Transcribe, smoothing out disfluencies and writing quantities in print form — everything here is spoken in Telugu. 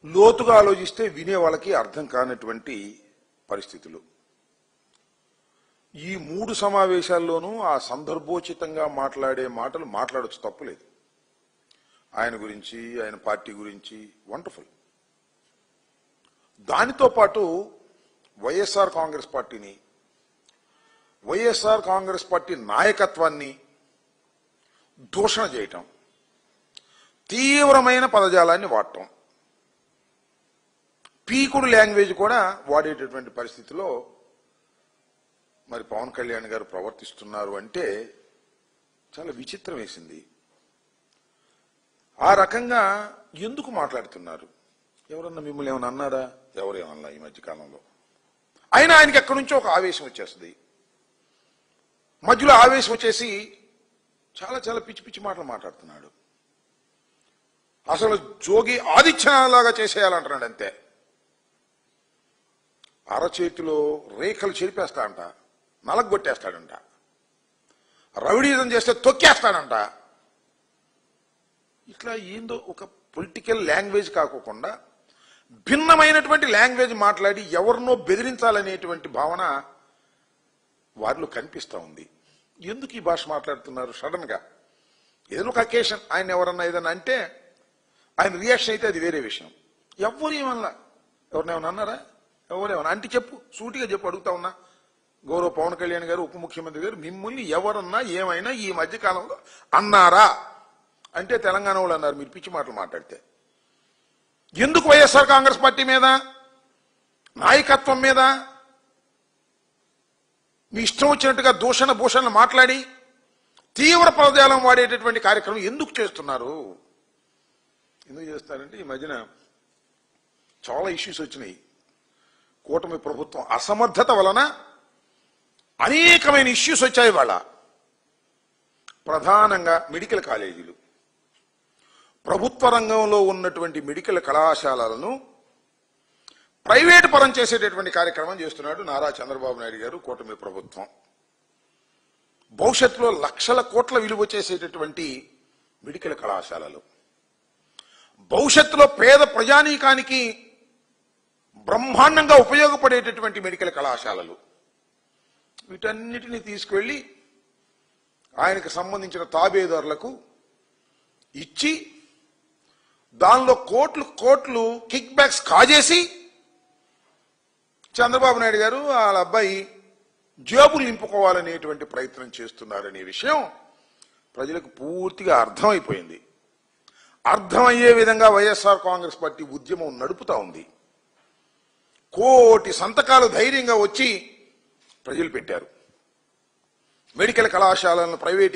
లోతుగా ఆలోచిస్తే వినే వాళ్ళకి అర్థం కానటువంటి పరిస్థితులు. ఈ 3 సమావేశాల్లోనూ ఆ సందర్భోచితంగా మాట్లాడే మాటలు మాట్లాడొచ్చు, తప్పులేదు. ఆయన గురించి, ఆయన పార్టీ గురించి వండర్ఫుల్. దానితో పాటు వైఎస్ఆర్ కాంగ్రెస్ పార్టీని, వైఎస్ఆర్ కాంగ్రెస్ పార్టీ నాయకత్వాన్ని దూషణ చేయటం, తీవ్రమైన పదజాలాన్ని వాడటం, పీకుడు లాంగ్వేజ్ కూడా వాడేటటువంటి పరిస్థితిలో మరి పవన్ కళ్యాణ్ గారు ప్రవర్తిస్తున్నారు అంటే చాలా విచిత్రం వేసింది. ఆ రకంగా ఎందుకు మాట్లాడుతున్నారు? ఎవరన్నా మిమ్మల్ని ఏమన్నా అన్నారా? ఎవరేమన్నా ఈ మధ్యకాలంలో? అయినా ఆయనకి ఎక్కడి నుంచో ఒక ఆవేశం వచ్చేస్తుంది. మధ్యలో ఆవేశం వచ్చేసి చాలా చాలా పిచ్చి పిచ్చి మాటలు మాట్లాడుతున్నాడు. అసలు జోగి ఆదిత్యలాగా చేసేయాలంటున్నాడు అంతే. అరచేతిలో రేఖలు చెరిపేస్తాడంట, నలగొట్టేస్తాడంట, రౌడీజం చేస్తే తొక్కేస్తాడంట. ఇట్లా ఏందో ఒక పొలిటికల్ లాంగ్వేజ్ కాకుండా భిన్నమైనటువంటి లాంగ్వేజ్ మాట్లాడి ఎవరినో బెదిరించాలనేటువంటి భావన వారిలో కనిపిస్తూ ఉంది. ఎందుకు ఈ భాష మాట్లాడుతున్నారు? సడన్ గా ఏదైనా ఒక అకేషన్, ఆయన ఎవరన్నా ఏదన్నా అంటే ఆయన రియాక్షన్ అయితే అది వేరే విషయం. ఎవరేమన్నా ఎవరినేమన్నా అన్నారా? ఎవరేమన్నా అంటే చెప్పు, సూటిగా చెప్పు, అడుగుతా ఉన్నా. గౌరవ పవన్ కళ్యాణ్ గారు, ఉప ముఖ్యమంత్రి గారు, మిమ్మల్ని ఎవరన్నా ఏమైనా ఈ మధ్య కాలంలో అన్నారా అంటే తెలంగాణ వాళ్ళు అన్నారు మీరు పిచ్చి మాటలు మాట్లాడితే. ఎందుకు వైఎస్ఆర్ కాంగ్రెస్ పార్టీ మీద, నాయకత్వం మీద మీ ఇష్టం వచ్చినట్టుగా దూషణ భూషణలు మాట్లాడి తీవ్ర పదజాలం వాడేటటువంటి కార్యక్రమం ఎందుకు చేస్తున్నారు? ఎందుకు చేస్తారంటే ఈ మధ్యన చాలా ఇష్యూస్ వచ్చినాయి. కూటమి ప్రభుత్వం అసమర్థత వలన అనేకమైన ఇష్యూస్ వచ్చాయి. వాళ్ళ ప్రధానంగా మెడికల్ కాలేజీలు, ప్రభుత్వ రంగంలో ఉన్నటువంటి మెడికల్ కళాశాలలను ప్రైవేటు పరం చేసేటటువంటి కార్యక్రమం చేస్తున్నాడు నారా చంద్రబాబు నాయుడు గారు, కూటమి ప్రభుత్వం. భవిష్యత్తులో లక్షల కోట్ల విలువ చేసేటటువంటి మెడికల్ కళాశాలలు, భవిష్యత్తులో పేద ప్రజానీకానికి బ్రహ్మాండంగా ఉపయోగపడేటటువంటి మెడికల్ కళాశాలలు, వీటన్నిటిని తీసుకువెళ్ళి ఆయనకు సంబంధించిన తాబేదారులకు ఇచ్చి దానిలో కోట్లు కోట్లు కిక్ బ్యాక్స్ కాజేసి చంద్రబాబు నాయుడు గారు వాళ్ళ అబ్బాయి జేబులు నింపుకోవాలనేటువంటి ప్రయత్నం చేస్తున్నారనే విషయం ప్రజలకు పూర్తిగా అర్థమైపోయింది. అర్థమయ్యే విధంగా వైఎస్ఆర్ కాంగ్రెస్ పార్టీ ఉద్యమం నడుపుతా ఉంది. కోటి సంతకాలు ధైర్యంగా వచ్చి ప్రజలు పెట్టారు. మెడికల్ కళాశాలను ప్రైవేటీ